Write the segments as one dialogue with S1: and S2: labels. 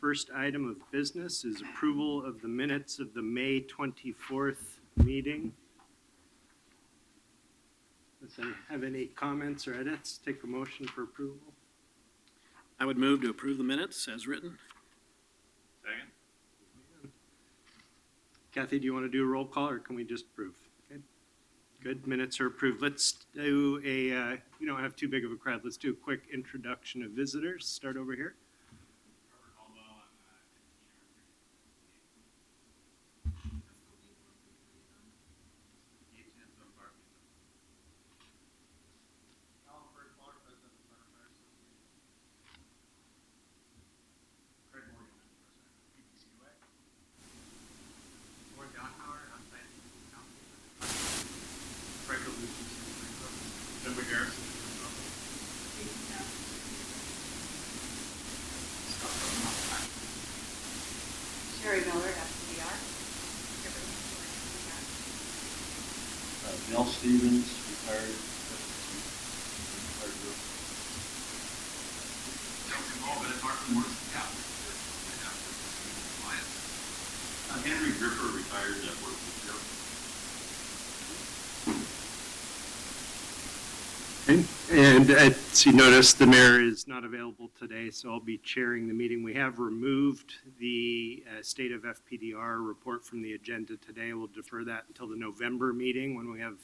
S1: First item of business is approval of the minutes of the May 24th meeting. Does anyone have any comments or edits? Take a motion for approval.
S2: I would move to approve the minutes as written.
S3: Second.
S1: Kathy, do you want to do a roll call or can we just approve? Okay. Good, minutes are approved. Let's do we don't have too big of a crowd. Let's do a quick introduction of visitors. Start over here.
S4: FPDR.
S5: Mel Stevens, retired.
S3: Henry Gripper, retired, that worked with Joe.
S1: Okay. And as you notice, the mayor is not available today, so I'll be chairing the meeting. We have removed the state of FPDR report from the agenda today. We'll defer that until the November meeting when we have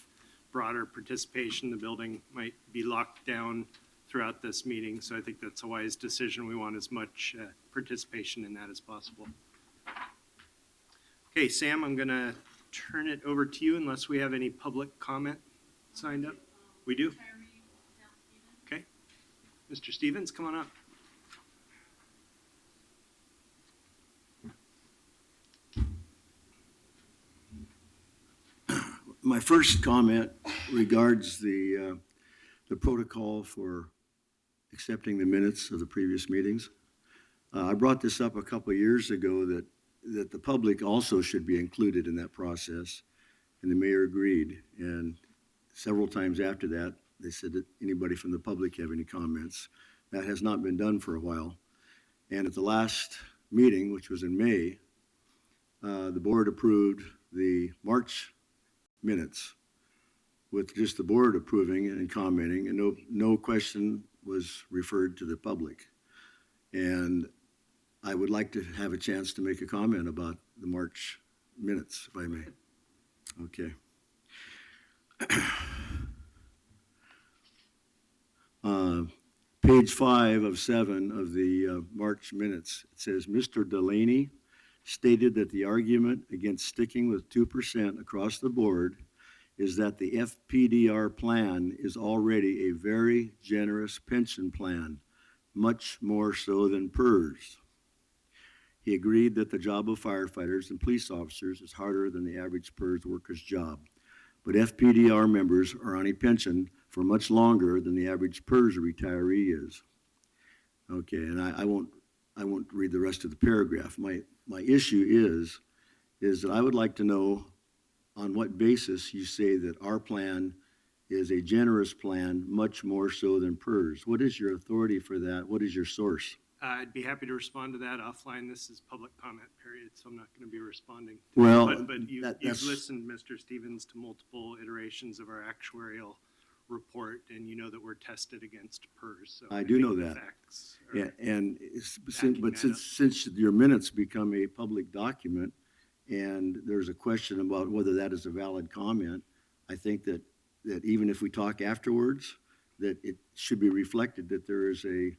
S1: broader participation. The building might be locked down throughout this meeting, so I think that's a wise decision. We want as much participation in that as possible. Okay, Sam, I'm going to turn it over to you unless we have any public comment signed up. We do? Okay. Mr. Stevens, come on up.
S5: My first comment regards the protocol for accepting the minutes of the previous meetings. I brought this up a couple of years ago that the public also should be included in that process, and the mayor agreed. And several times after that, they said that anybody from the public have any comments. That has not been done for a while. And at the last meeting, which was in May, the board approved the March minutes with just the board approving and commenting, and no question was referred to the public. And I would like to have a chance to make a comment about the March minutes, if I may. Okay. Page 5 of 7 of the March minutes, it says, Mr. Delaney stated that the argument against sticking with 2% across the board is that the FPDR plan is already a very generous pension plan, much more so than PERS. He agreed that the job of firefighters and police officers is harder than the average PERS worker's job, but FPDR members are on a pension for much longer than the average PERS retiree is. Okay, and I won't read the rest of the paragraph. My issue is that I would like to know on what basis you say that our plan is a generous plan, much more so than PERS. What is your authority for that? What is your source?
S1: I'd be happy to respond to that offline. This is public comment period, so I'm not going to be responding.
S5: Well,
S1: but you've listened, Mr. Stevens, to multiple iterations of our actuarial report, and you know that we're tested against PERS. So
S5: I do know that. Since your minutes become a public document, and there's a question about whether that is a valid comment, I think that even if we talk afterwards, that it should be reflected that there is a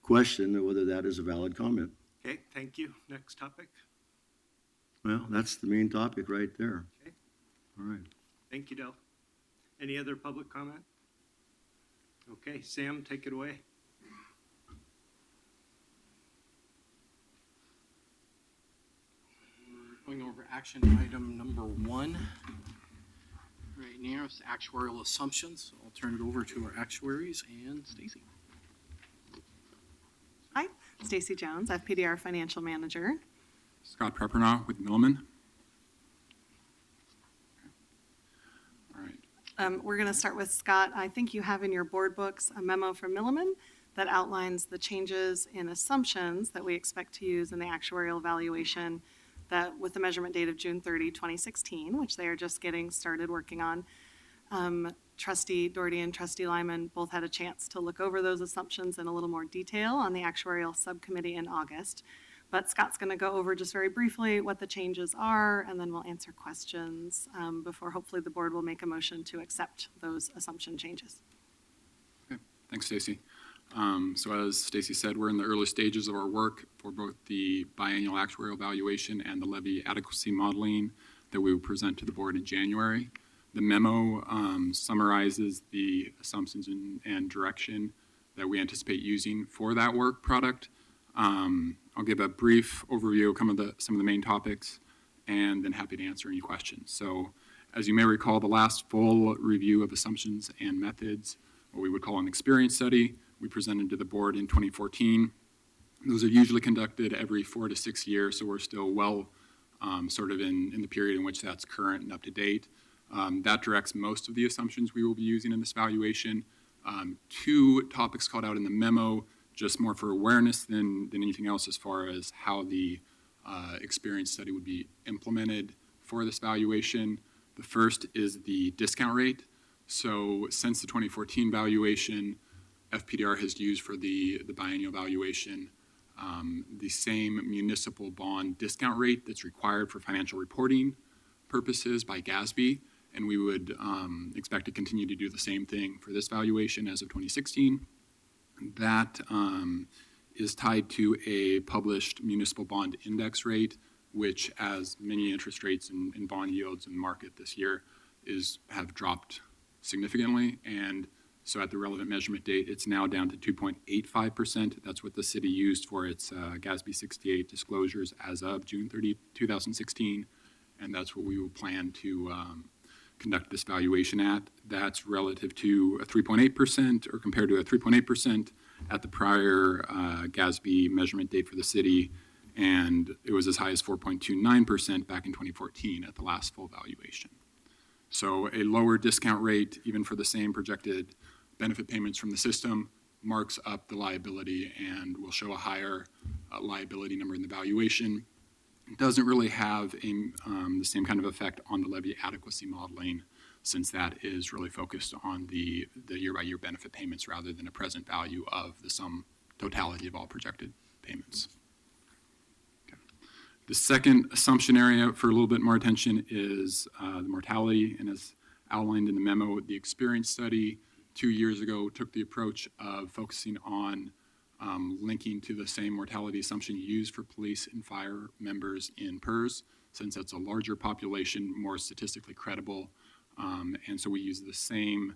S5: question of whether that is a valid comment.
S1: Okay, thank you. Next topic.
S5: Well, that's the main topic right there.
S1: Okay.
S5: All right.
S1: Thank you, Del. Any other public comment? Okay, Sam, take it away.
S2: We're going over action item number 1. Right now, it's actuarial assumptions. So I'll turn it over to our actuaries and Stacy.
S4: Hi, Stacy Jones, FPDR Financial Manager.
S6: Scott Preppernaw with Milliman. All right.
S4: We're going to start with Scott. I think you have in your board books a memo from Milliman that outlines the changes in assumptions that we expect to use in the actuarial valuation that with the measurement date of June 30, 2016, which they are just getting started working on. Trustee Doherty and Trustee Lyman both had a chance to look over those assumptions in a little more detail on the actuarial subcommittee in August. But Scott's going to go over just very briefly what the changes are, and then we'll answer questions before hopefully the board will make a motion to accept those assumption changes.
S6: Okay, thanks, Stacy. So as Stacy said, we're in the early stages of our work for both the biannual actuarial valuation and the levy adequacy modeling that we will present to the board in January. The memo summarizes the assumptions and direction that we anticipate using for that work product. I'll give a brief overview of some of the main topics and then happy to answer any questions. So as you may recall, the last full review of assumptions and methods, what we would call an experience study, we presented to the board in 2014. Those are usually conducted every 4 to 6 years, so we're still well sort of in the period in which that's current and up to date. That directs most of the assumptions we will be using in this valuation. 2 topics called out in the memo, just more for awareness than anything else as far as how the experience study would be implemented for this valuation. The first is the discount rate. So since the 2014 valuation, FPDR has used for the biennial valuation the same municipal bond discount rate that's required for financial reporting purposes by GASB, and we would expect to continue to do the same thing for this valuation as of 2016. That is tied to a published municipal bond index rate, which, as many interest rates and bond yields in the market this year, have dropped significantly. And so at the relevant measurement date, it's now down to 2.85%. That's what the city used for its GASB 68 disclosures as of June 30, 2016. And that's what we will plan to conduct this valuation at. That's relative to a 3.8% or compared to a 3.8% at the prior GASB measurement date for the city. And it was as high as 4.29% back in 2014 at the last full valuation. So a lower discount rate, even for the same projected benefit payments from the system, marks up the liability and will show a higher liability number in the valuation. It doesn't really have the same kind of effect on the levy adequacy modeling, since that is really focused on the year-by-year benefit payments rather than a present value of the sum totality of all projected payments. Okay. The second assumption area for a little bit more attention is the mortality, and as outlined in the memo, the experience study 2 years ago took the approach of focusing on linking to the same mortality assumption used for police and fire members in PERS, since that's a larger population, more statistically credible. And so we use the same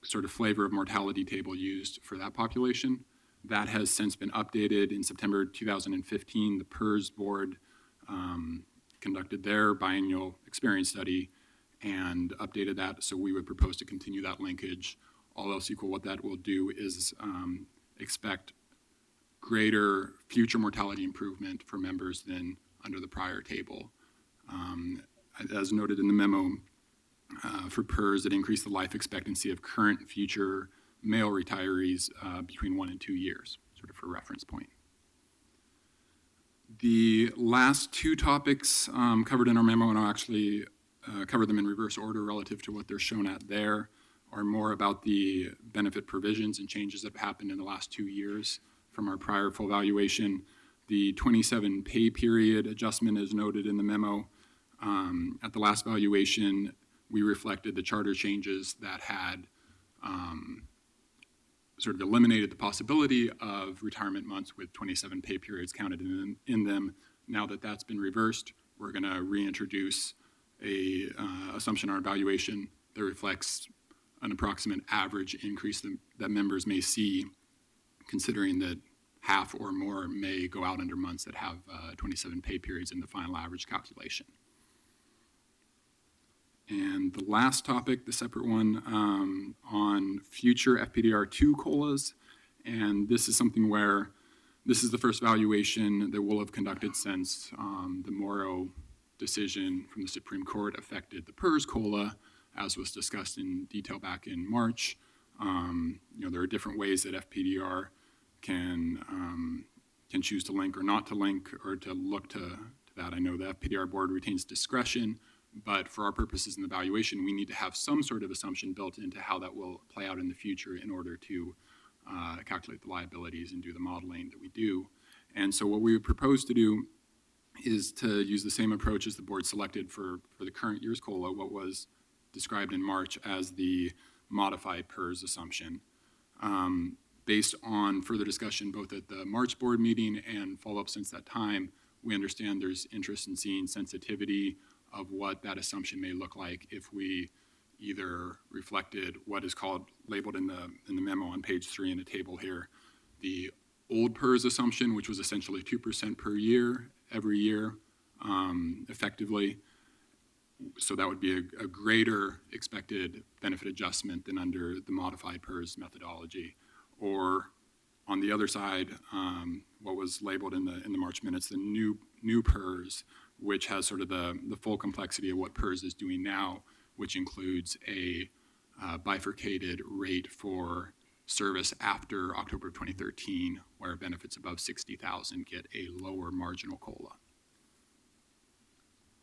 S6: sort of flavor of mortality table used for that population. That has since been updated. In September 2015, the PERS board conducted their biennial experience study and updated that, so we would propose to continue that linkage. All else equal, what that will do is expect greater future mortality improvement for members than under the prior table. As noted in the memo, for PERS, it increased the life expectancy of current and future male retirees between 1 and 2 years, sort of for reference point. The last 2 topics covered in our memo, and I'll actually cover them in reverse order relative to what they're shown at there, are more about the benefit provisions and changes that have happened in the last 2 years from our prior full valuation. The 27 pay period adjustment is noted in the memo. At the last valuation, we reflected the charter changes that had sort of eliminated the possibility of retirement months with 27 pay periods counted in them. Now that that's been reversed, we're going to reintroduce a assumption on our valuation that reflects an approximate average increase that members may see, considering that half or more may go out under months that have 27 pay periods in the final average calculation. And the last topic, the separate one, on future FPDR2 COLAs. And this is something where this is the first valuation that we'll have conducted since the Morrow decision from the Supreme Court affected the PERS COLA, as was discussed in detail back in March. There are different ways that FPDR can choose to link or not to link or to look to that. I know the FPDR board retains discretion, but for our purposes in the valuation, we need to have some sort of assumption built into how that will play out in the future in order to calculate the liabilities and do the modeling that we do. And so what we would propose to do is to use the same approach as the board selected for the current year's COLA, what was described in March as the modified PERS assumption. Based on further discussion both at the March board meeting and follow-up since that time, we understand there's interest in seeing sensitivity of what that assumption may look like if we either reflected what is called, labeled in the memo on page 3 in the table here, the old PERS assumption, which was essentially 2% per year, every year, effectively. So that would be a greater expected benefit adjustment than under the modified PERS methodology. Or on the other side, what was labeled in the March minutes, the new PERS, which has sort of the full complexity of what PERS is doing now, which includes a bifurcated rate for service after October of 2013, where benefits above 60,000 get a lower marginal COLA.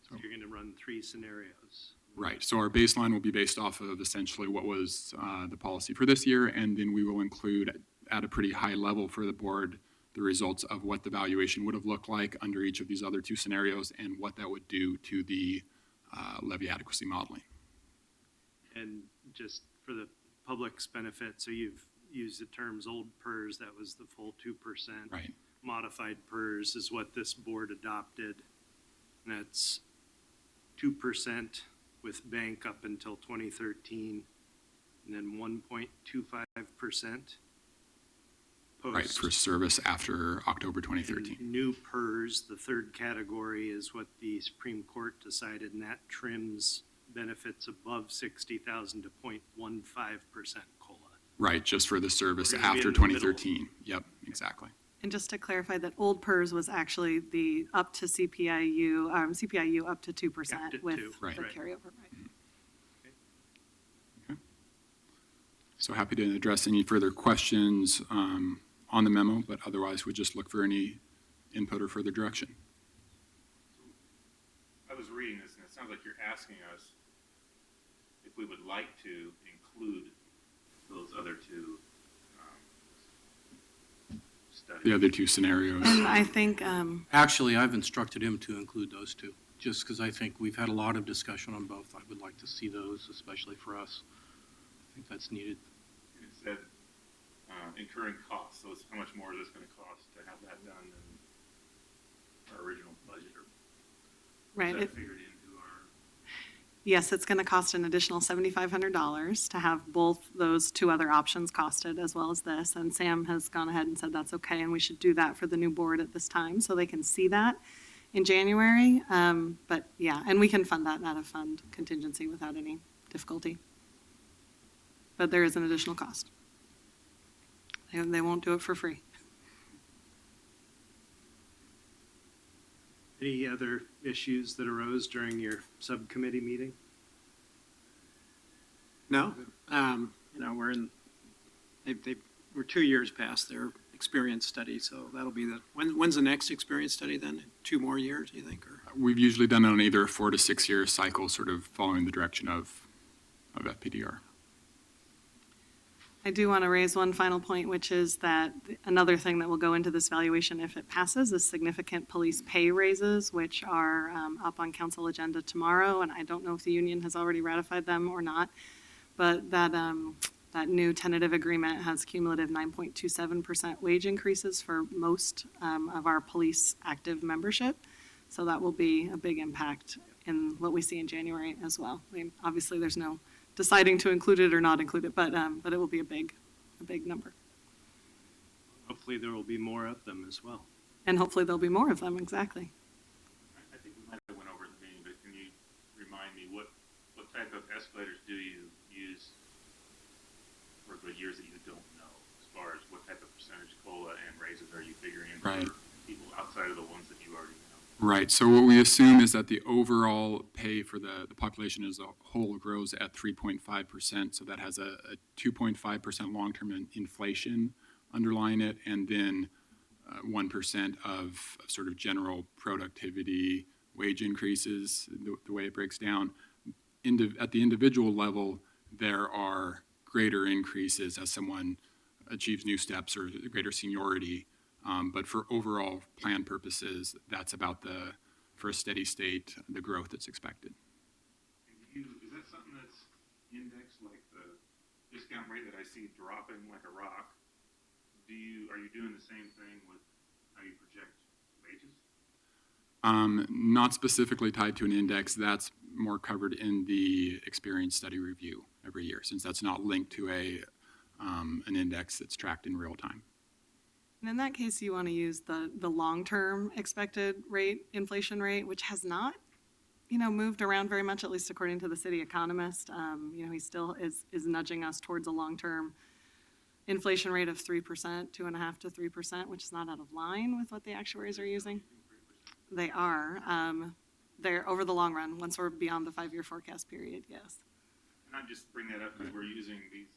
S1: So you're going to run 3 scenarios.
S6: Right. So our baseline will be based off of essentially what was the policy for this year, and then we will include at a pretty high level for the board the results of what the valuation would have looked like under each of these other 2 scenarios and what that would do to the levy adequacy modeling.
S1: And just for the public's benefit, so you've used the terms old PERS, that was the full 2%.
S6: Right.
S1: Modified PERS is what this board adopted. And that's 2% with bank up until 2013, and then 1.25% post.
S6: Right, for service after October 2013.
S1: And new PERS, the third category, is what the Supreme Court decided, and that trims benefits above 60,000 to 0.15% COLA.
S6: Right, just for the service
S1: We're gonna be
S6: after
S1: in the middle.
S6: 2013. Yep, exactly.
S4: And just to clarify, that old PERS was actually the up to CPIU up to 2%
S1: Up to
S4: with
S1: 2,
S4: the
S1: right.
S4: carryover, right?
S6: So happy to address any further questions on the memo, but otherwise we'd just look for any input or further direction.
S3: I was reading this, and it sounds like you're asking us if we would like to include those other 2 studies.
S6: The other 2 scenarios.
S4: And I think,
S2: Actually, I've instructed him to include those 2, just because I think we've had a lot of discussion on both. I would like to see those, especially for us. I think that's needed.
S3: And it said incurring costs, so it's how much more is this going to cost to have that done than our original budget? Or
S4: right,
S3: is that
S4: it-
S3: figured into our?
S4: yes, it's going to cost an additional $7,500 to have both those 2 other options costed as well as this. And Sam has gone ahead and said that's okay, and we should do that for the new board at this time so they can see that in January. But yeah, and we can fund that out of fund contingency without any difficulty. But there is an additional cost. They won't do it for free.
S1: Any other issues that arose during your subcommittee meeting?
S7: No, we're 2 years past their experience study, so that'll be when's the next experience study then? 2 more years, you think, or?
S6: We've usually done it on either a 4 to 6 year cycle, sort of following the direction of FPDR.
S4: I do want to raise one final point, which is that another thing that will go into this valuation if it passes is significant police pay raises, which are up on council agenda tomorrow. And I don't know if the union has already ratified them or not, but that new tentative agreement has cumulative 9.27% wage increases for most of our police active membership. So that will be a big impact in what we see in January as well. I mean, obviously, there's no deciding to include it or not include it, but it will be a big number.
S1: Hopefully there will be more of them as well.
S4: And hopefully there'll be more of them, exactly.
S3: I think we might have went over the meeting, but can you remind me what type of escalators do you use for the years that you don't know? As far as what type of percentage COLA and raises are you figuring in
S6: Right.
S3: for people outside of the ones that you already know?
S6: Right, so what we assume is that the overall pay for the population as a whole grows at 3.5%, so that has a 2.5% long-term inflation underlying it, and then 1% of sort of general productivity, wage increases, the way it breaks down. At the individual level, there are greater increases as someone achieves new steps or greater seniority. But for overall plan purposes, that's about for a steady state, the growth that's expected.
S3: Is that something that's indexed like the discount rate that I see dropping like a rock? Are you doing the same thing with how you project wages?
S6: Not specifically tied to an index. That's more covered in the experience study review every year, since that's not linked to an index that's tracked in real time.
S4: And in that case, you want to use the long-term expected rate, inflation rate, which has not, moved around very much, at least according to the city economist. He still is nudging us towards a long-term inflation rate of 3%, 2.5% to 3%, which is not out of line with what the actuaries are using. They are. They're over the long run, once we're beyond the 5-year forecast period, yes.
S3: And I just bring that up because we're using these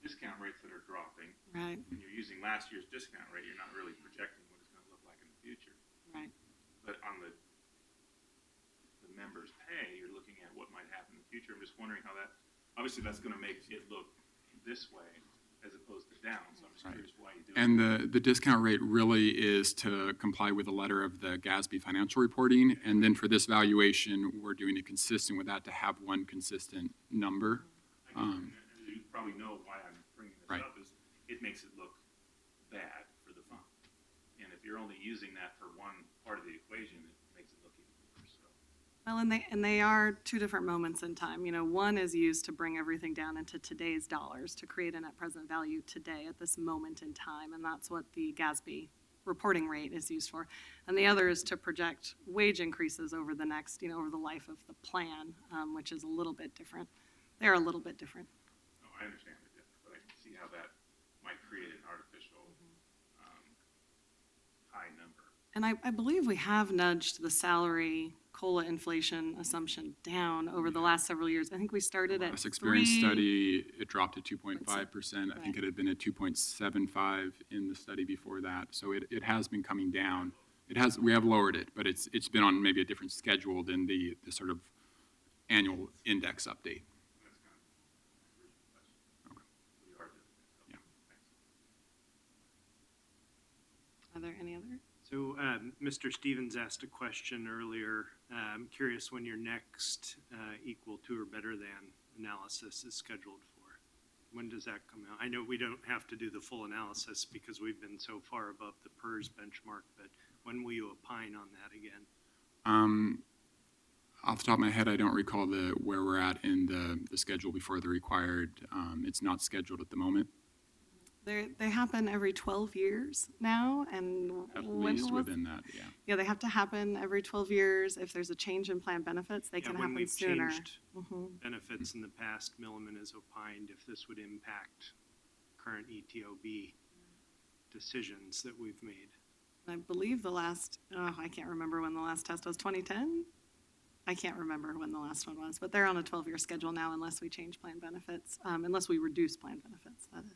S3: discount rates that are dropping.
S4: Right,
S3: And you're using last year's discount rate, you're not really projecting what it's going to look like in the future.
S4: right.
S3: But on the members' pay, you're looking at what might happen in the future. I'm just wondering how obviously that's going to make it look this way as opposed to down. So I'm just curious why you do it.
S6: And the discount rate really is to comply with the letter of the GASB financial reporting. And then for this valuation, we're doing it consistent with that to have one consistent number.
S3: You probably know why I'm bringing this
S6: Right.
S3: up is it makes it look bad for the fund. And if you're only using that for one part of the equation, it makes it look even worse. So.
S4: Well, and they are two different moments in time. One is used to bring everything down into today's dollars, to create a net present value today at this moment in time, and that's what the GASB reporting rate is used for. And the other is to project wage increases over the next, over the life of the plan, which is a little bit different. They're a little bit different.
S3: No, I understand the difference, but I can see how that might create an artificial high number.
S4: And I believe we have nudged the salary COLA inflation assumption down over the last several years. I think we started at
S6: Last experience
S4: 3.
S6: study, it dropped to 2.5%. I think
S4: Right.
S6: it had been at 2.75 in the study before that. So it has been coming down. We have lowered it, but it's been on maybe a different schedule than the sort of annual index update.
S3: That's kind of my original question.
S6: Okay.
S3: We are doing it.
S6: Yeah.
S3: Thanks.
S4: Are there any other?
S1: So Mr. Stevens asked a question earlier. I'm curious when your next equal to or better than analysis is scheduled for. When does that come out? I know we don't have to do the full analysis because we've been so far above the PERS benchmark, but when will you opine on that again?
S6: Off the top of my head, I don't recall where we're at in the schedule before the required. It's not scheduled at the moment,
S4: They happen every 12 years now, and
S6: at
S4: when
S6: least
S4: was-
S6: within that, yeah.
S4: Yeah, they have to happen every 12 years. If there's a change in plan benefits, they
S1: Yeah,
S4: can
S1: when
S4: happen
S1: we've
S4: sooner.
S1: changed
S4: Mhm.
S1: benefits in the past, Milliman has opined if this would impact current ETOB decisions that we've made.
S4: I believe I can't remember when the last test was, 2010? I can't remember when the last one was, but they're on a 12-year schedule now unless we change plan benefits, unless we reduce plan benefits, that is.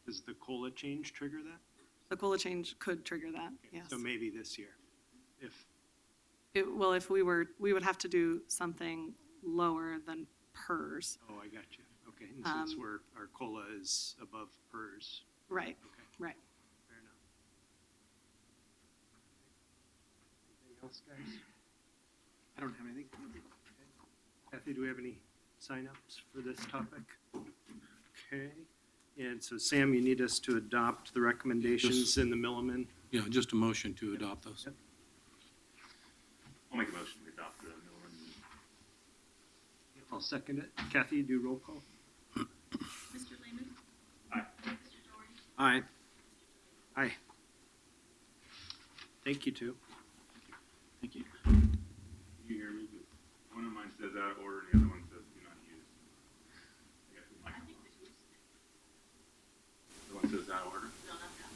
S1: Does the COLA change trigger that?
S4: The COLA change could trigger that, yes.
S1: So maybe this year, if,
S4: If we would have to do something lower than PERS.
S1: oh, I got you. Okay, and since
S4: Um,
S1: our COLA is above PERS,
S4: Right,
S1: okay,
S4: right.
S1: fair enough. Anything else, guys?
S7: I don't have anything.
S1: Kathy, do we have any signups for this topic? Okay, and so Sam, you need us to adopt the recommendations in the Milliman?
S2: Yeah, just a motion to adopt those.
S1: Yep.
S3: I'll make a motion to adopt the Milliman.
S1: I'll second it. Kathy, do roll call?
S8: Mr. Lehman?
S3: Aye.
S8: Mr. Doherty?
S7: Aye.
S1: Aye. Thank you, too.
S2: Thank you.
S3: You hear me? One of mine says out of order and the other one says do not use. I got the
S8: I
S3: microphone.
S8: think that you,
S3: The one says out of order?
S8: no, not that.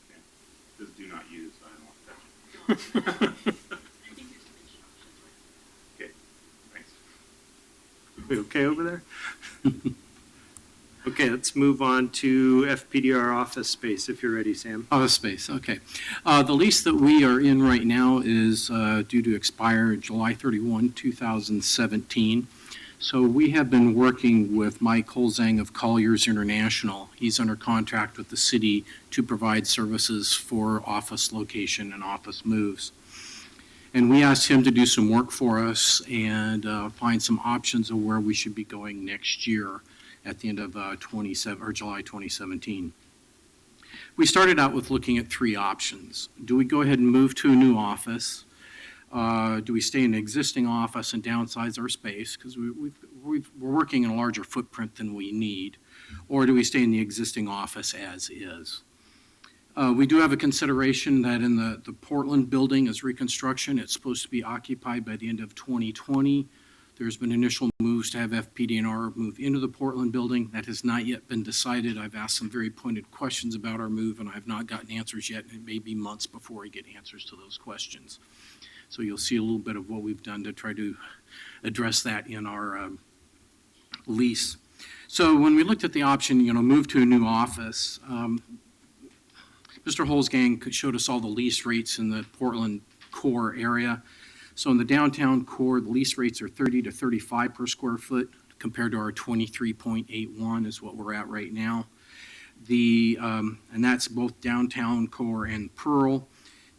S3: Okay. It says do not use, so I don't want to touch it.
S8: No,
S1: We okay over there? Okay, let's move on to FPDR office space, if you're ready, Sam.
S2: Office space, okay. The lease that we are in right now is due to expire July 31, 2017. So we have been working with Mike Holzang of Colliers International. He's under contract with the city to provide services for office location and office moves. And we asked him to do some work for us and find some options of where we should be going next year at the end of July 2017. We started out with looking at three options. Do we go ahead and move to a new office? Do we stay in an existing office and downsize our space because we're working in a larger footprint than we need? Or do we stay in the existing office as is? We do have a consideration that in the Portland building is reconstruction. It's supposed to be occupied by the end of 2020. There's been initial moves to have FPDR move into the Portland building. That has not yet been decided. I've asked some very pointed questions about our move, and I have not gotten answers yet. It may be months before I get answers to those questions. So you'll see a little bit of what we've done to try to address that in our lease. So when we looked at the option, move to a new office, Mr. Holzgang showed us all the lease rates in the Portland core area. So in the downtown core, the lease rates are 30 to 35 per square foot compared to our 23.81 is what we're at right now. And that's both downtown core and Pearl.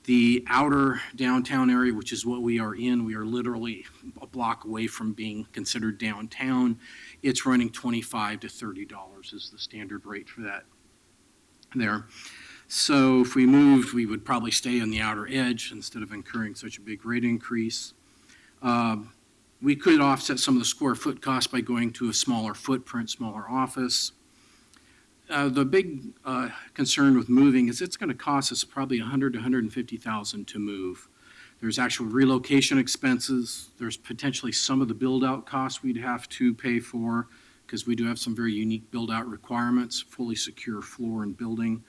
S2: The outer downtown area, which is what we are in, we are literally a block away from being considered downtown. It's running $25 to $30 is the standard rate for that there. So if we moved, we would probably stay on the outer edge instead of incurring such a big rate increase. We could offset some of the square foot cost by going to a smaller footprint, smaller office. The big concern with moving is it's going to cost us probably $100,000 to $150,000 to move. There's actual relocation expenses. There's potentially some of the build-out costs we'd have to pay for because we do have some very unique build-out requirements, fully secure floor and building.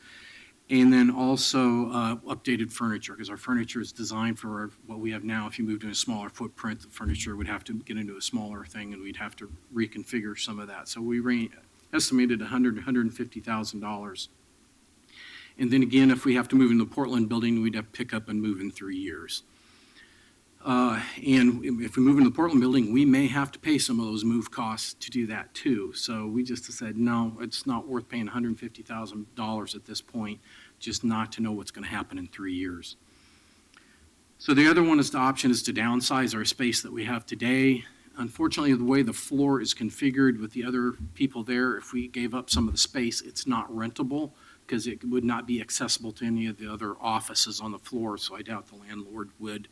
S2: And then also updated furniture, because our furniture is designed for what we have now. If you moved to a smaller footprint, the furniture would have to get into a smaller thing, and we'd have to reconfigure some of that. So we estimated $100,000 to $150,000. And then again, if we have to move in the Portland building, we'd have to pick up and move in 3 years. And if we move in the Portland building, we may have to pay some of those move costs to do that too. So we just said, no, it's not worth paying $150,000 at this point, just not to know what's going to happen in 3 years. So the other one is the option is to downsize our space that we have today. Unfortunately, the way the floor is configured with the other people there, if we gave up some of the space, it's not rentable because it would not be accessible to any of the other offices on the floor. So I doubt the landlord would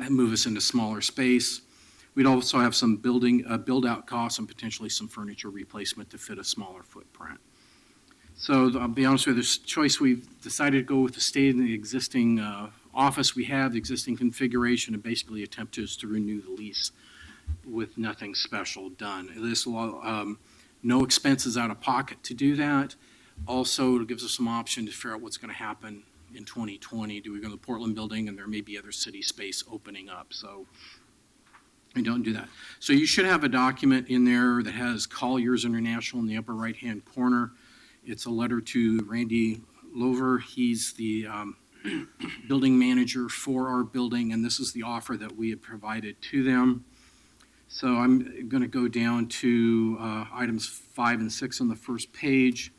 S2: move us into smaller space. We'd also have some build-out costs and potentially some furniture replacement to fit a smaller footprint. So I'll be honest with you, this choice we've decided to go with the stay in the existing office we have, the existing configuration, and basically attempt to renew the lease with nothing special done. This will no expenses out of pocket to do that. Also, it gives us some option to figure out what's going to happen in 2020. Do we go to the Portland building and there may be other city space opening up? So we don't do that. So you should have a document in there that has Colliers International in the upper right-hand corner. It's a letter to Randy Lover. He's the building manager for our building, and this is the offer that we had provided to them. So I'm going to go down to items 5 and 6 on the first page.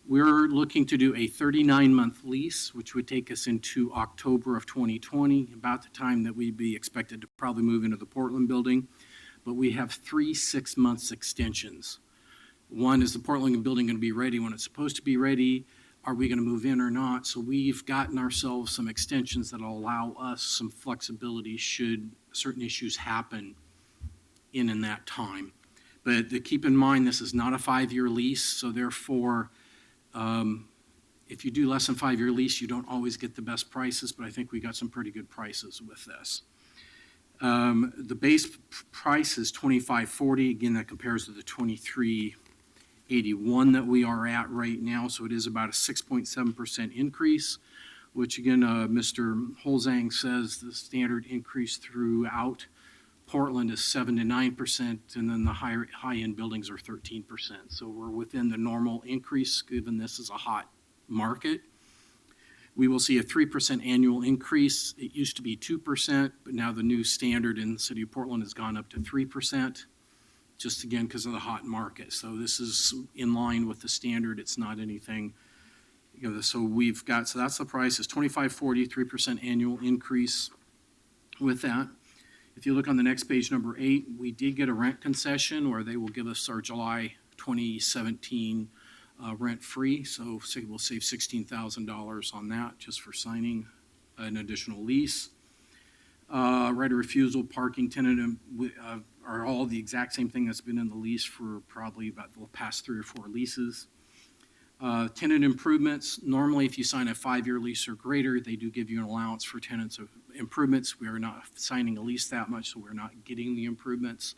S2: We're looking to do a 39-month lease, which would take us into October of 2020, about the time that we'd be expected to probably move into the Portland building. But we have 3 6-month extensions. One, is the Portland building going to be ready when it's supposed to be ready? Are we going to move in or not? So we've gotten ourselves some extensions that will allow us some flexibility should certain issues happen in that time. But keep in mind, this is not a 5-year lease, so therefore, if you do less than 5-year lease, you don't always get the best prices, but I think we got some pretty good prices with this. The base price is $25.40. Again, that compares to the $23.81 that we are at right now, so it is about a 6.7% increase, which again, Mr. Holzang says the standard increase throughout Portland is 7 to 9%, and then the high-end buildings are 13%. So we're within the normal increase, given this is a hot market. We will see a 3% annual increase. It used to be 2%, but now the new standard in the city of Portland has gone up to 3%, just again because of the hot market. So this is in line with the standard. It's not anything, so that's the price is $25.40, 3% annual increase with that. If you look on the next page, number 8, we did get a rent concession where they will give us our July 2017 rent-free. So we'll save $16,000 on that just for signing an additional lease. Right of refusal, parking, tenant are all the exact same thing that's been in the lease for probably about the past 3 or 4 leases. Tenant improvements, normally if you sign a 5-year lease or greater, they do give you an allowance for tenants of improvements. We are not signing a lease that much, so we're not getting the improvements.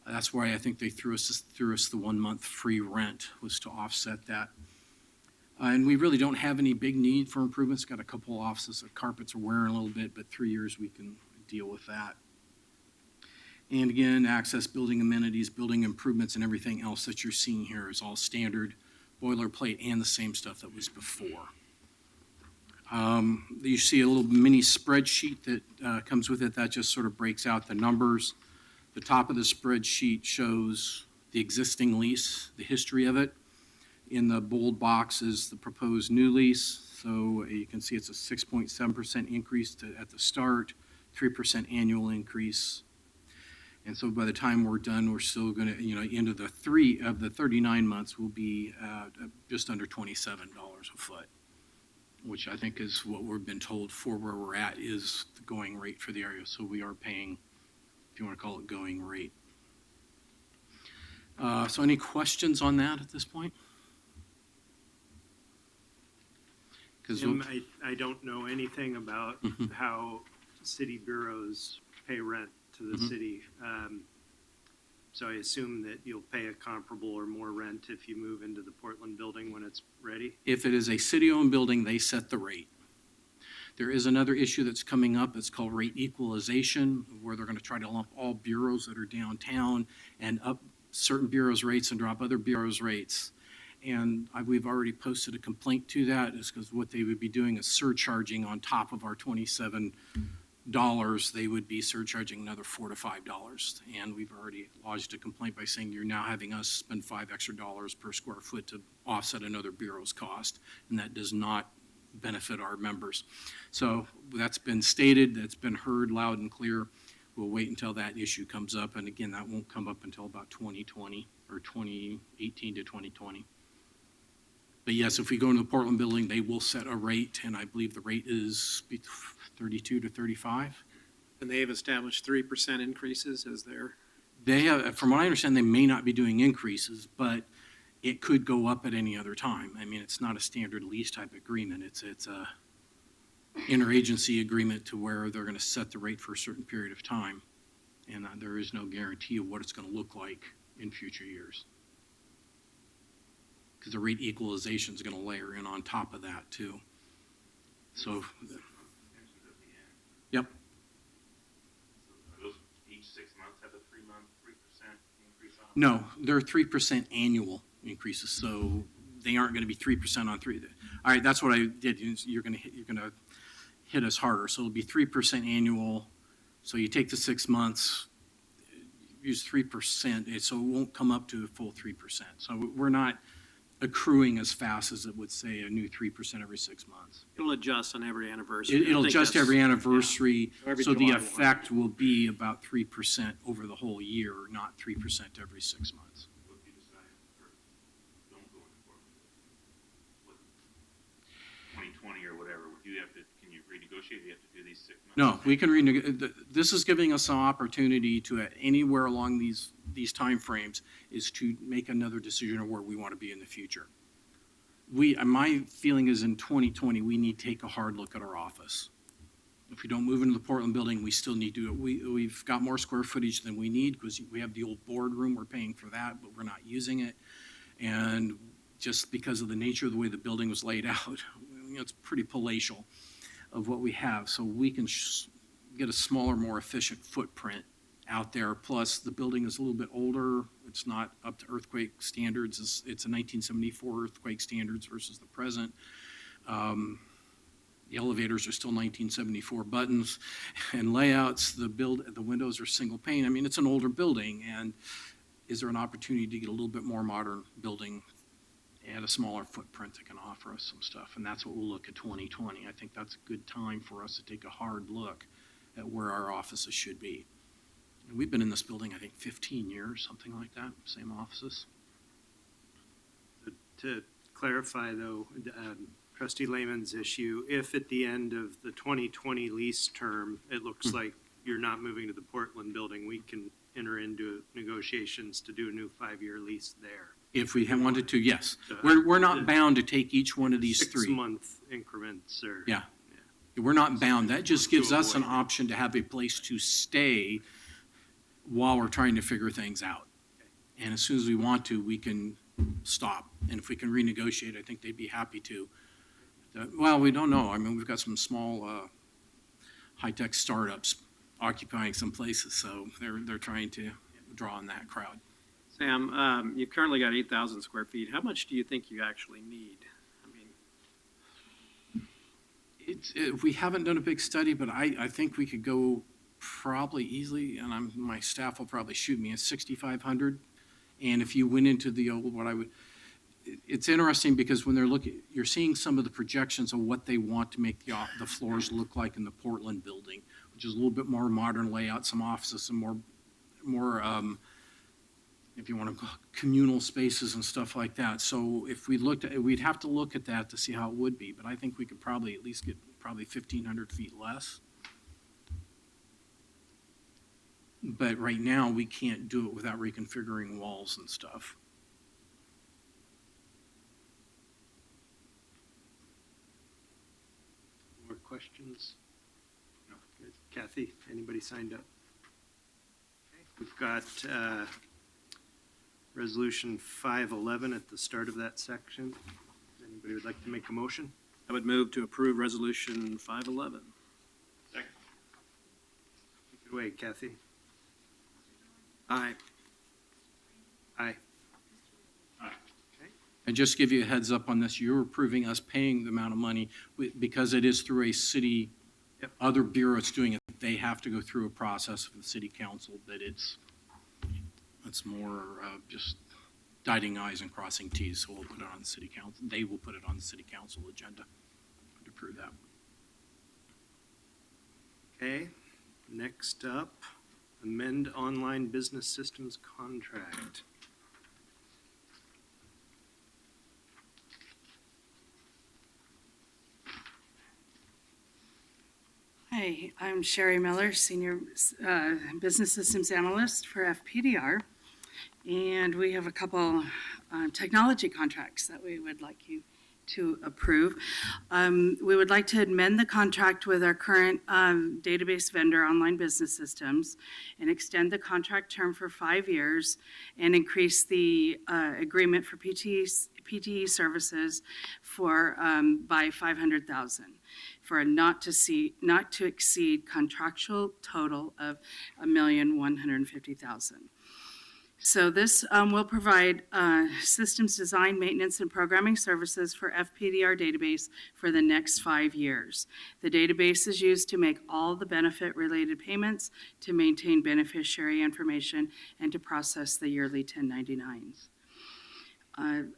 S2: That's why I think they threw us the 1 month free rent, was to offset that. And we really don't have any big need for improvements. Got a couple offices, the carpets are wearing a little bit, but 3 years we can deal with that. And again, access, building amenities, building improvements, and everything else that you're seeing here is all standard boilerplate and the same stuff that was before. You see a little mini spreadsheet that comes with it that just sort of breaks out the numbers. The top of the spreadsheet shows the existing lease, the history of it. In the bold box is the proposed new lease. So you can see it's a 6.7% increase at the start, 3% annual increase. And so by the time we're done, we're still going to, into the 39 months will be just under $27 a foot, which I think is what we've been told for where we're at is the going rate for the area. So we are paying, if you want to call it going rate. So any questions on that at this point?
S1: Jim, I don't know anything about how city bureaus pay rent to the city. So I assume that you'll pay a comparable or more rent if you move into the Portland building when it's ready?
S2: If it is a city-owned building, they set the rate. There is another issue that's coming up. It's called rate equalization, where they're going to try to lump all bureaus that are downtown and up certain bureaus' rates and drop other bureaus' rates. And we've already posted a complaint to that, is because what they would be doing is surcharging on top of our $27. They would be surcharging another $4 to $5. And we've already lodged a complaint by saying you're now having us spend $5 extra per square foot to offset another bureau's cost. And that does not benefit our members. So that's been stated, that's been heard loud and clear. We'll wait until that issue comes up. And again, that won't come up until about 2020 or 2018 to 2020. But yes, if we go into the Portland building, they will set a rate, and I believe the rate is 32 to 35.
S7: And they have established 3% increases as their.
S2: They have, from what I understand, they may not be doing increases, but it could go up at any other time. I mean, it's not a standard lease type agreement. It's a interagency agreement to where they're going to set the rate for a certain period of time, and there is no guarantee of what it's going to look like in future years. Because the rate equalization is going to layer in on top of that too. So, yep.
S3: So those each 6 months have a 3-month 3% increase on?
S2: No, they're 3% annual increases, so they aren't going to be 3% on 3. All right, that's what I did. You're going to hit us harder. So it'll be 3% annual. So you take the 6 months, use 3%, so it won't come up to a full 3%. So we're not accruing as fast as it would say a new 3% every 6 months.
S7: It'll adjust on every anniversary.
S2: It'll adjust every anniversary,
S7: Yeah. Every
S2: so the
S7: July 1.
S2: effect will be about 3% over the whole year, not 3% every 6 months.
S3: What if you decide, or don't go into Portland? What, 2020 or whatever, can you renegotiate, you have to do these 6 months?
S2: No, we can this is giving us an opportunity to, at anywhere along these timeframes, is to make another decision of where we want to be in the future. My feeling is in 2020, we need to take a hard look at our office. If we don't move into the Portland building, we still need to. We've got more square footage than we need because we have the old boardroom. We're paying for that, but we're not using it. And just because of the nature of the way the building was laid out, it's pretty palatial of what we have. So we can get a smaller, more efficient footprint out there. Plus, the building is a little bit older. It's not up to earthquake standards. It's a 1974 earthquake standards versus the present. The elevators are still 1974 buttons and layouts. The windows are single pane. I mean, it's an older building, and is there an opportunity to get a little bit more modern building and a smaller footprint that can offer us some stuff? And that's what we'll look at 2020. I think that's a good time for us to take a hard look at where our offices should be. And we've been in this building, I think, 15 years, something like that, same offices.
S1: To clarify, though, Trustee Lehman's issue, if at the end of the 2020 lease term, it looks like you're not moving to the Portland building, we can enter into negotiations to do a new 5-year lease there.
S2: If we wanted to, yes. We're not bound to take each one of these 3.
S1: 6-month increments or.
S2: Yeah. We're not bound. That just gives us an option to have a place to stay while we're trying to figure things out. And as soon as we want to, we can stop. And if we can renegotiate, I think they'd be happy to. Well, we don't know. I mean, we've got some small high-tech startups occupying some places, so they're trying to draw on that crowd.
S7: Sam, you currently got 8,000 square feet. How much do you think you actually need? I mean,
S2: We haven't done a big study, but I think we could go probably easily, and my staff will probably shoot me, at 6,500. And if you went into the old, it's interesting because when you're seeing some of the projections of what they want to make the floors look like in the Portland building, which is a little bit more modern layout, some offices, some more if you want to call communal spaces and stuff like that. So if we looked at it, we'd have to look at that to see how it would be, but I think we could probably at least get 1,500 feet less. But right now, we can't do it without reconfiguring walls and stuff.
S1: More questions? No. Good. Kathy, anybody signed up? Okay. We've got Resolution 511 at the start of that section. Anybody would like to make a motion?
S7: I would move to approve Resolution 511.
S3: Second.
S1: Take it away, Kathy.
S7: Aye.
S1: Aye.
S2: And just give you a heads up on this, you're approving us paying the amount of money because it is through a city, other bureaus doing it. They have to go through a process with the city council, but it's more just dotting i's and crossing t's. So we'll put it on the city council. They will put it on the city council agenda to approve that.
S1: Okay. Next up, amend online business systems contract.
S9: Hi, I'm Sherry Miller, Senior Business Systems Analyst for FPDR. And we have a couple technology contracts that we would like you to approve. We would like to amend the contract with our current database vendor, Online Business Systems, and extend the contract term for 5 years and increase the agreement for PTE services by $500,000 for a not to exceed contractual total of $1,150,000. So this will provide systems design, maintenance, and programming services for FPDR database for the next 5 years. The database is used to make all the benefit-related payments, to maintain beneficiary information, and to process the yearly 1099s.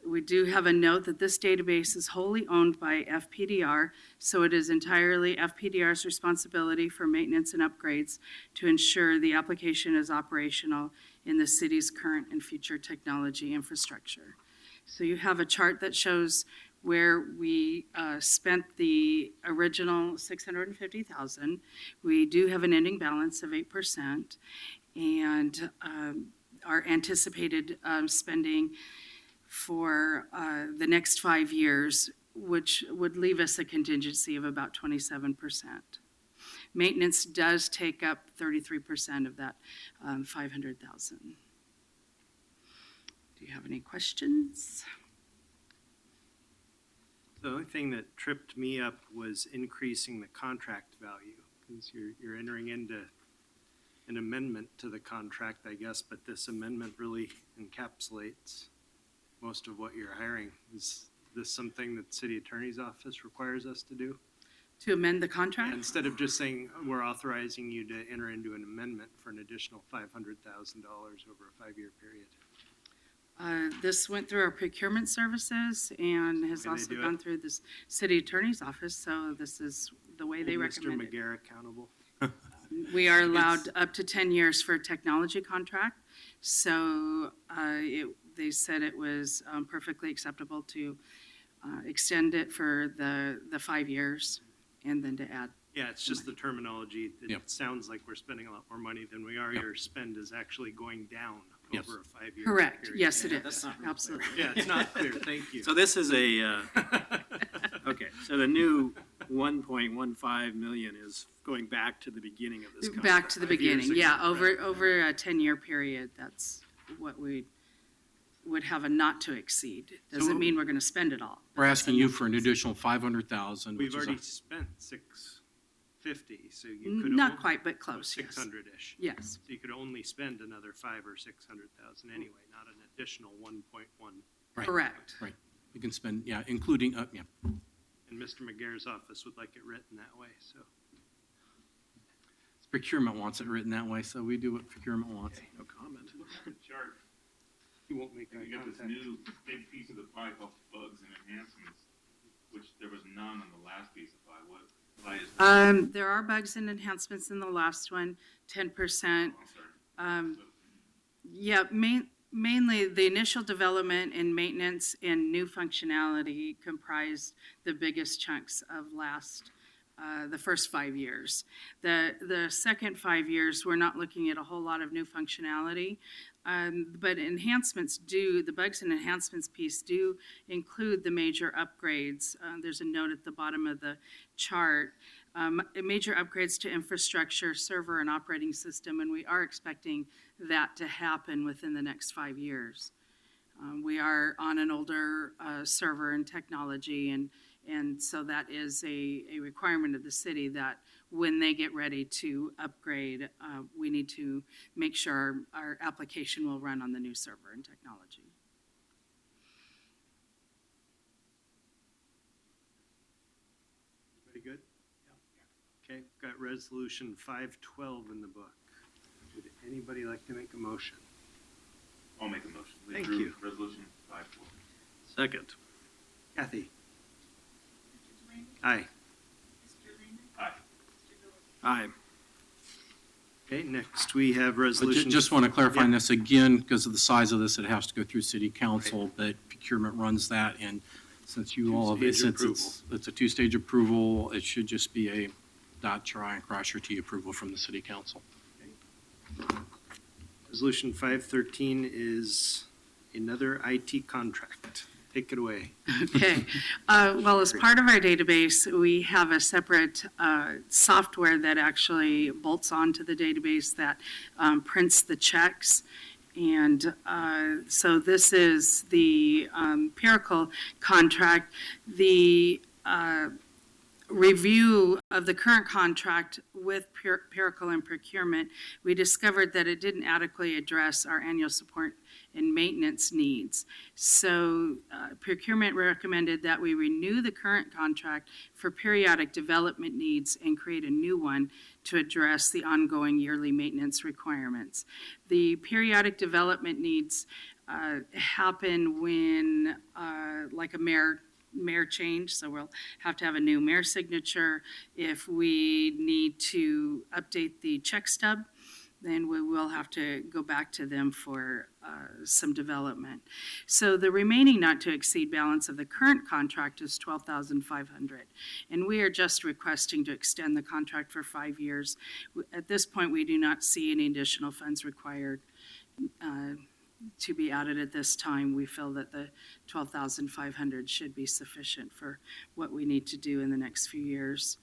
S9: We do have a note that this database is wholly owned by FPDR, so it is entirely FPDR's responsibility for maintenance and upgrades to ensure the application is operational in the city's current and future technology infrastructure. So you have a chart that shows where we spent the original $650,000. We do have an ending balance of 8%, and our anticipated spending for the next 5 years, which would leave us a contingency of about 27%. Maintenance does take up 33% of that $500,000. Do you have any questions?
S1: The only thing that tripped me up was increasing the contract value, because you're entering into an amendment to the contract, I guess, but this amendment really encapsulates most of what you're hiring. Is this something that the city attorney's office requires us to do?
S9: To amend the contract?
S1: Instead of just saying, we're authorizing you to enter into an amendment for an additional $500,000 over a 5-year period.
S9: This went through our procurement services and has
S1: Can they
S9: also
S1: do
S9: gone
S1: it?
S9: through the city attorney's office, so this is the way they
S1: Hold
S9: recommend
S1: Mr.
S9: it.
S1: McGarrett accountable.
S9: We are allowed up to 10 years for a technology contract, so they said it was perfectly acceptable to extend it for the 5 years and then to add.
S1: Yeah, it's just the terminology. It
S2: Yep.
S1: sounds like we're spending a lot more money than we are.
S2: Yep.
S1: Your spend is actually going down
S2: Yes.
S1: over a 5-year period.
S9: Correct, yes, it
S7: Yeah, that's
S9: is,
S7: not real
S9: absolutely.
S1: Yeah, it's not clear. Thank you.
S7: So this is a, okay, so the new 1.15 million is going back to the beginning of this contract.
S9: Back to the
S1: 5 years
S9: beginning, yeah,
S1: ago, right.
S9: over a 10-year period, that's what we would have a not to exceed. Doesn't mean we're gonna spend it all.
S2: We're asking you for an additional 500,000, which
S1: We've
S2: is
S1: already
S2: a-
S1: spent 650, so you could.
S9: Not quite, but close, yes.
S1: 600-ish.
S9: Yes,
S1: So you could only spend another 500,000 or 600,000 anyway, not an additional 1.1.
S2: right,
S9: correct.
S2: right. You can spend, yeah, including, yeah.
S1: And Mr. McGarrett's office would like it written that way, so.
S2: Procurement wants it written that way, so we do what procurement wants.
S7: No comment.
S3: Look at the chart,
S1: He won't make eye
S3: and you got this
S1: contact.
S3: new big piece of the pie called bugs and enhancements, which there was none on the last piece of pie. Why is that?
S9: There are bugs and enhancements in the last one, 10%.
S3: I'm sorry.
S9: Yeah, mainly the initial development and maintenance and new functionality comprised the biggest chunks of the first 5 years. The second 5 years, we're not looking at a whole lot of new functionality, but the bugs and enhancements piece do include the major upgrades. There's a note at the bottom of the chart. Major upgrades to infrastructure, server, and operating system, and we are expecting that to happen within the next 5 years. We are on an older server and technology, and so that is a requirement of the city that when they get ready to upgrade, we need to make sure our application will run on the new server and technology.
S1: Pretty good? Okay, we've got resolution 512 in the book. Would anybody like to make a motion?
S3: I'll make a motion. We
S1: Thank
S3: approve
S1: you.
S3: Resolution 512.
S7: Second.
S1: Kathy?
S8: Mr. Delaney?
S1: Aye.
S8: Mr. Lehman?
S3: Aye.
S8: Mr. Lewis?
S7: Aye.
S1: Okay, next we have
S2: But
S1: resolution.
S2: just want to clarify
S1: Yeah.
S2: this again, because of the size of this, it has to go through city council, but procurement runs that, and since you all have,
S1: Two-stage
S2: since it's a two-stage approval, it should just be a dot your I and cross your T approval from the city council.
S1: Resolution 513 is another IT contract. Take it away.
S9: Okay. Well, as part of our database, we have a separate software that actually bolts onto the database that prints the checks. And so this is the Piracle contract. The review of the current contract with Piracle and procurement, we discovered that it didn't adequately address our annual support and maintenance needs. So procurement recommended that we renew the current contract for periodic development needs and create a new one to address the ongoing yearly maintenance requirements. The periodic development needs happen when, like a mayor change, so we'll have to have a new mayor signature. If we need to update the check stub, then we will have to go back to them for some development. So the remaining not to exceed balance of the current contract is $12,500. And we are just requesting to extend the contract for 5 years. At this point, we do not see any additional funds required to be added at this time. We feel that the $12,500 should be sufficient for what we need to do in the next few years.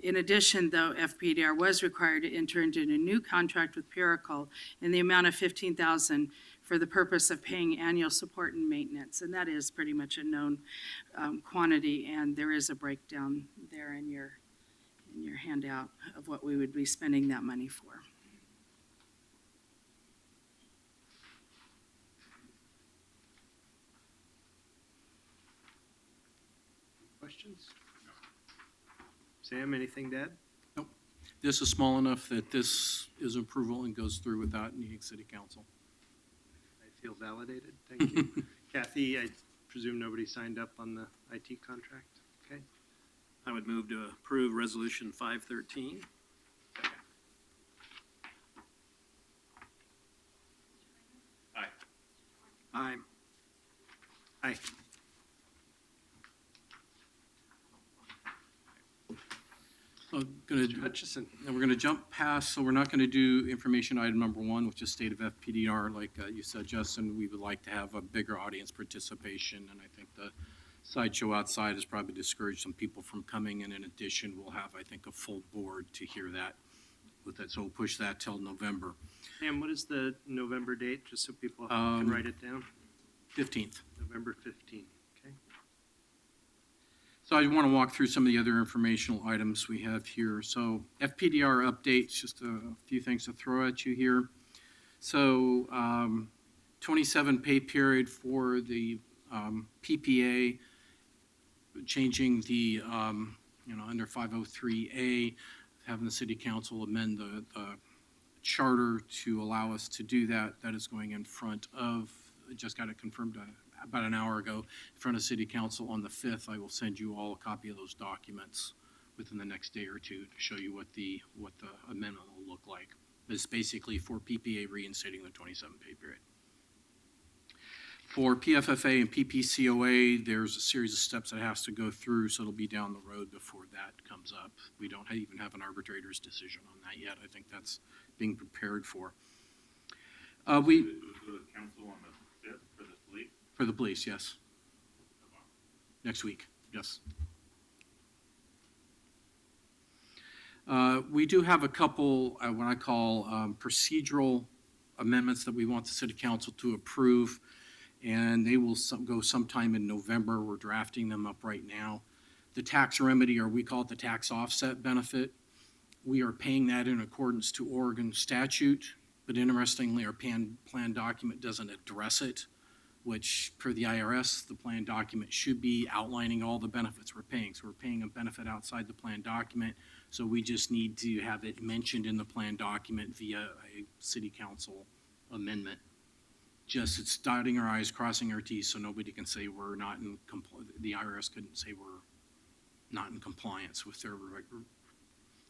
S9: In addition, though, FPDR was required to enter into a new contract with Piracle in the amount of $15,000 for the purpose of paying annual support and maintenance, and that is pretty much a known quantity, and there is a breakdown there in your handout of what we would be spending that money for.
S1: questions? Sam, anything to add?
S2: This is small enough that this is approval and goes through without needing city council.
S1: I feel validated. Thank you. Kathy, I presume nobody signed up on the IT contract? Okay.
S7: I would move to approve Resolution 513.
S3: Aye.
S7: Aye.
S1: Aye.
S2: So gonna,
S1: Mr. Hutchison.
S2: and we're gonna jump past, so we're not gonna do information item number 1, which is state of FPDR. Like you said, Justin, we would like to have a bigger audience participation, and I think the sideshow outside has probably discouraged some people from coming, and in addition, we'll have, I think, a full board to hear that with that, so we'll push that till November
S1: Sam, what is the November date, just so people can write it down?
S2: 15th.
S1: November 15th, okay?
S2: So I want to walk through some of the other informational items we have here. So FPDR updates, just a few things to throw at you here. So 27 pay period for the PPA, changing the, under 503A, having the city council amend the charter to allow us to do that. That is going in front of, just got it confirmed about an hour ago, in front of city council on the 5th. I will send you all a copy of those documents within the next day or two to show you what the amendment will look like. It's basically for PPA reinstating the 27 pay period. For PFFA and PPCOA, there's a series of steps that has to go through, so it'll be down the road before that comes up. We don't even have an arbitrator's decision on that yet. I think that's being prepared for.
S3: It was the council on the 5th for the police.
S2: For the police, yes. Next week, yes. We do have a couple, what I call procedural amendments that we want the city council to approve, and they will go sometime in November. We're drafting them up right now. The tax remedy, or we call it the tax offset benefit, we are paying that in accordance to Oregon statute, but interestingly, our plan document doesn't address it, which per the IRS, the plan document should be outlining all the benefits we're paying. So we're paying a benefit outside the plan document, so we just need to have it mentioned in the plan document via a city council amendment. Just it's dotting our I's, crossing our T's, so nobody can say we're not in the IRS couldn't say we're not in compliance with their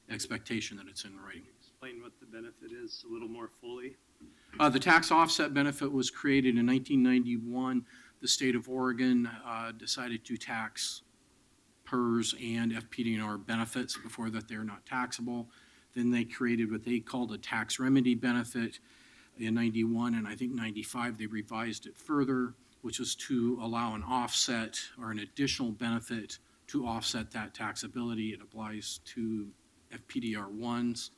S2: expectation that it's in writing.
S1: Explain what the benefit is a little more fully.
S2: The tax offset benefit was created in 1991. The state of Oregon decided to tax PERS and FPDR benefits. Before that, they're not taxable. Then they created what they called a tax remedy benefit in 91, and I think 95 they revised it further, which was to allow an offset or an additional benefit to offset that taxability. It applies to FPDR ones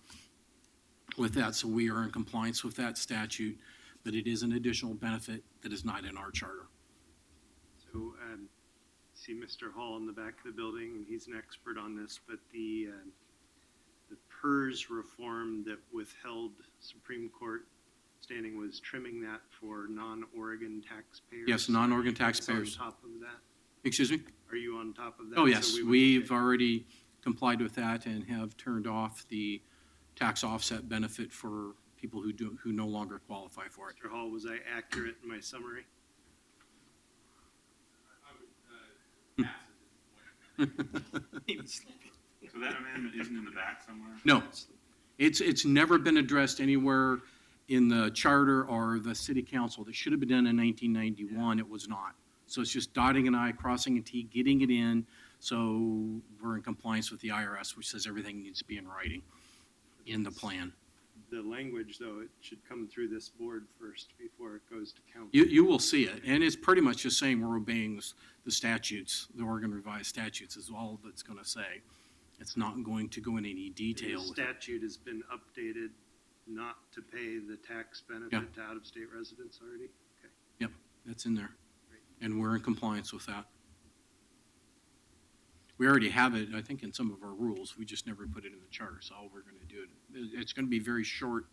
S2: with that, so we are in compliance with that statute, but it is an additional benefit that is not in our charter.
S1: So, see Mr. Hall in the back of the building, and he's an expert on this, but the PERS reform that withheld Supreme Court standing was trimming that for non-Oregon taxpayers.
S2: Yes, non-Oregon
S1: Are you
S2: taxpayers.
S1: on top of that?
S2: Excuse me?
S1: Are you on top of that?
S2: Oh,
S1: So
S2: yes,
S1: we would-
S2: we've already complied with that and have turned off the tax offset benefit for people who no longer qualify for it.
S1: Mr. Hall, was I accurate in my summary?
S3: So that amendment isn't in the back somewhere?
S2: No, it's never been addressed anywhere in the charter or the city council. That should have been done in 1991. It was not. So it's just dotting an I, crossing a T, getting it in. So we're in compliance with the IRS, which says everything needs to be in writing in the plan.
S1: The language, though, it should come through this board first before it goes to council.
S2: You will see it, and it's pretty much just saying we're obeying the statutes, the Oregon revised statutes is all that's going to say. It's not going to go in any detail
S1: The
S2: with it.
S1: statute has been updated not to pay the tax benefit to out-of-state residents already? Okay.
S2: Yep, that's in there, and we're in compliance with that. We already have it, I think, in some of our rules. We just never put it in the charter, so all we're going to do it. It's going to be very short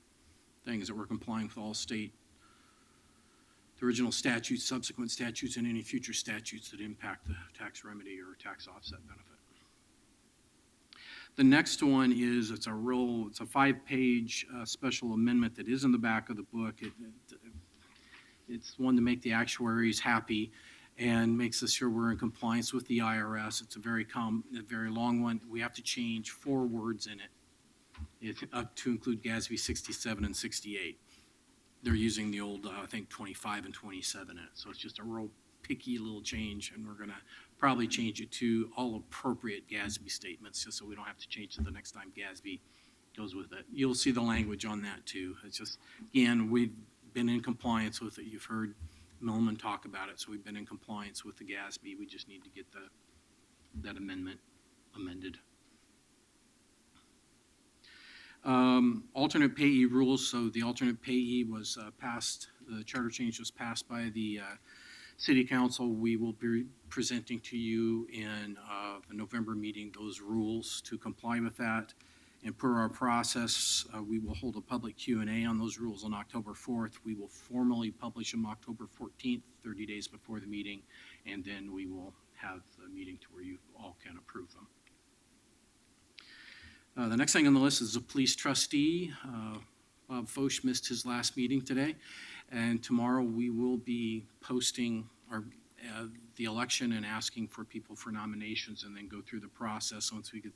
S2: things that we're complying with all state the original statutes, subsequent statutes, and any future statutes that impact the tax remedy or tax offset benefit. The next one is, it's a 5-page special amendment that is in the back of the book. It's one to make the actuaries happy and makes us sure we're in compliance with the IRS. It's a very long one. We have to change 4 words in it to include GASB 67 and 68. They're using the old, I think, 25 and 27 in it. So it's just a real picky little change, and we're going to probably change it to all appropriate GASB statements, just so we don't have to change it the next time GASB goes with it. You'll see the language on that too. It's just, again, we've been in compliance with it. You've heard Millman talk about it, so we've been in compliance with the GASB. We just need to get that amendment amended. Alternate payee rules. So the alternate payee was passed, the charter change was passed by the City Council. We will be presenting to you in the November meeting those rules to comply with that. And per our process, we will hold a public Q&A on those rules on October 4th. We will formally publish them October 14th, 30 days before the meeting, and then we will have the meeting to where you all can approve them. The next thing on the list is the police trustee. Bob Foch missed his last meeting today, and tomorrow we will be posting the election and asking for people for nominations, and then go through the process. Once we get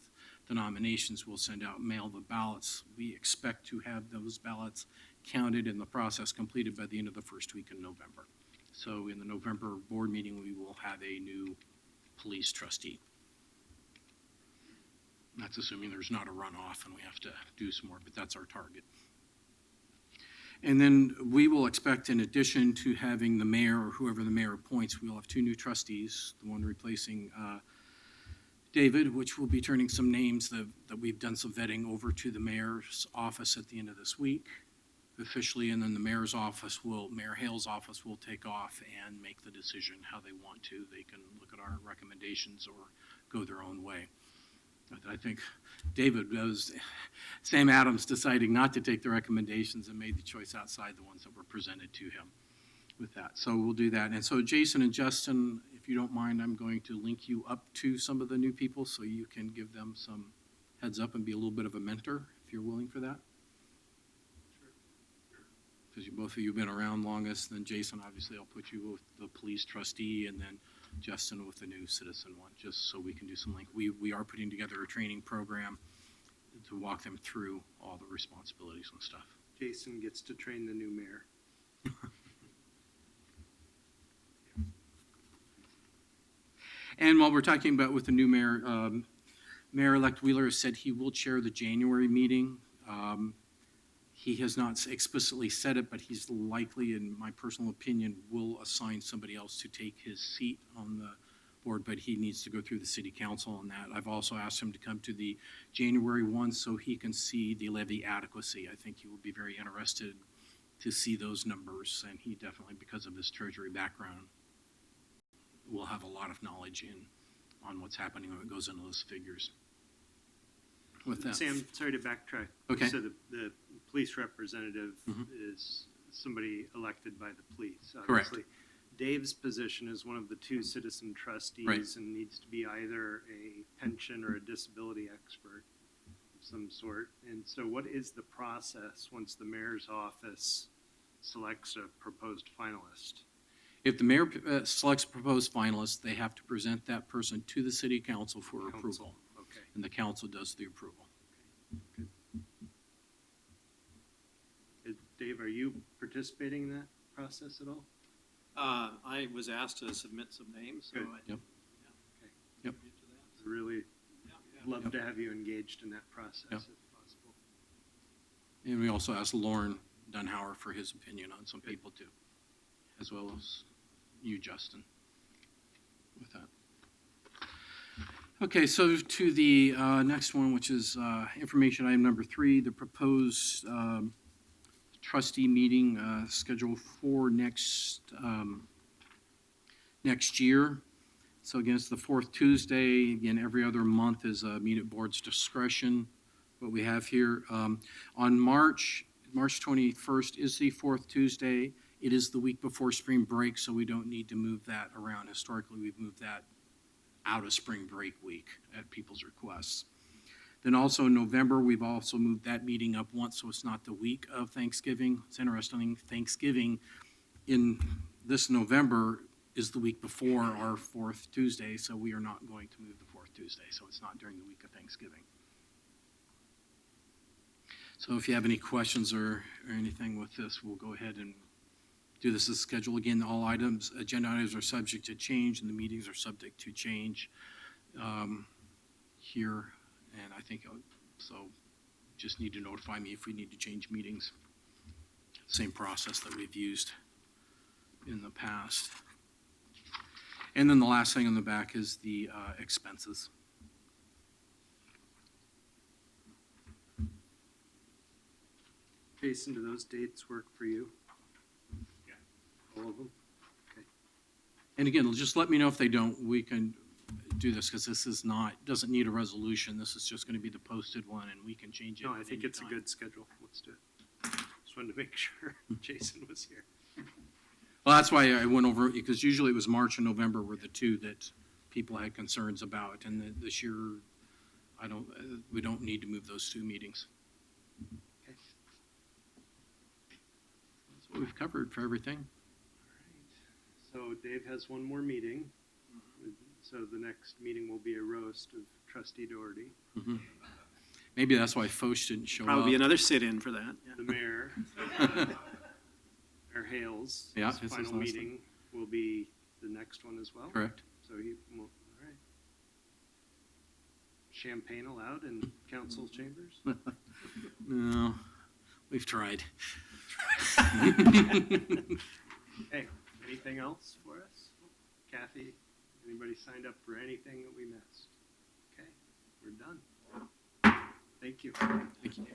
S2: the nominations, we'll mail the ballots. We expect to have those ballots counted and the process completed by the end of the first week in November. So in the November board meeting, we will have a new police trustee. That's assuming there's not a runoff and we have to do some more, but that's our target. And then we will expect, in addition to having the mayor or whoever the mayor appoints, we'll have 2 new trustees, the one replacing David, which will be turning some names that we've done some vetting over to the mayor's office at the end of this week officially, and then the mayor's office Mayor Hale's office will take off and make the decision how they want to. They can look at our recommendations or go their own way. I think David was, Sam Adams deciding not to take the recommendations and made the choice outside the ones that were presented to him with that. So we'll do that. And so Jason and Justin, if you don't mind, I'm going to link you up to some of the new people so you can give them some heads up and be a little bit of a mentor if you're willing for that. Because both of you have been around longest. Then Jason, obviously, I'll put you with the police trustee, and then Justin with the new citizen one, just so we can do some link. We are putting together a training program to walk them through all the responsibilities and stuff.
S1: Jason gets to train the new mayor.
S2: And while we're talking about with the new mayor, Mayor-elect Wheeler has said he will chair the January meeting. He has not explicitly said it, but he's likely, in my personal opinion, will assign somebody else to take his seat on the board, but he needs to go through the city council on that. I've also asked him to come to the January one so he can see the levy adequacy. I think he will be very interested to see those numbers, and he definitely, because of his treasury background, will have a lot of knowledge on what's happening when it goes into those figures. With that.
S1: Sam, sorry to backtrack.
S2: Okay.
S1: So the police representative is somebody elected by the police,
S2: Correct.
S1: obviously. Dave's position is one of the 2 citizen trustees,
S2: Right.
S1: and needs to be either a pension or a disability expert of some sort. And so what is the process once the mayor's office selects a proposed finalist?
S2: If the mayor selects a proposed finalist, they have to present that person to the city council for approval,
S1: Council. Okay.
S2: and the council does the approval.
S1: Dave, are you participating in that process at all?
S7: I was asked to submit some names, so
S1: Good.
S7: I.
S2: Yep.
S7: Yeah.
S2: Yep.
S7: Get to that.
S1: Really
S7: Yeah.
S1: love to have you engaged in that process
S2: Yep.
S1: if possible.
S2: And we also asked Lauren Dunhauer for his opinion on some people too, as well as you, Justin, with that. Okay, so to the next one, which is information item number 3, the proposed trustee meeting scheduled for next year. So again, it's the 4th Tuesday. Again, every other month is a meet at board's discretion. What we have here on March 21st is the 4th Tuesday. It is the week before spring break, so we don't need to move that around. Historically, we've moved that out of spring break week at people's requests. Then also in November, we've also moved that meeting up once, so it's not the week of Thanksgiving. It's interesting, Thanksgiving in this November is the week before our fourth Tuesday, so we are not going to move the fourth Tuesday, so it's not during the week of Thanksgiving. So if you have any questions or anything with this, we'll go ahead and do this as scheduled. Again, all items, agenda items are subject to change, and the meetings are subject to change here. And I think, so just need to notify me if we need to change meetings. Same process that we've used in the past. And then the last thing on the back is the expenses.
S1: Jason, do those dates work for you?
S3: Yeah.
S1: All of them? Okay.
S2: And again, just let me know if they don't. We can do this because this is not, doesn't need a resolution. This is just going to be the posted one, and we can change it.
S1: No, I
S2: at
S1: think
S2: any
S1: it's a
S2: time.
S1: good schedule. Let's do it. Just wanted to make sure Jason was here.
S2: Well, that's why I went over, because usually it was March and November were the two that people had concerns about. And this year, we don't need to move those two meetings.
S1: Okay.
S2: That's what we've covered for everything.
S1: So Dave has one more meeting. So the next meeting will be a roast of Trustee Doherty,
S2: Maybe that's why Foch didn't show
S7: Probably be
S2: up.
S7: another sit-in for that. Yeah.
S1: the mayor. Mayor Hales.
S2: Yeah,
S1: his
S2: this is
S1: final
S2: last
S1: meeting will be the next one as well.
S2: Correct.
S1: So he will, all right. Champagne allowed in council chambers?
S2: No, we've tried.
S1: Hey, anything else for us? Kathy, anybody signed up for anything that we missed? Okay, we're done. Thank you.
S2: Thank you.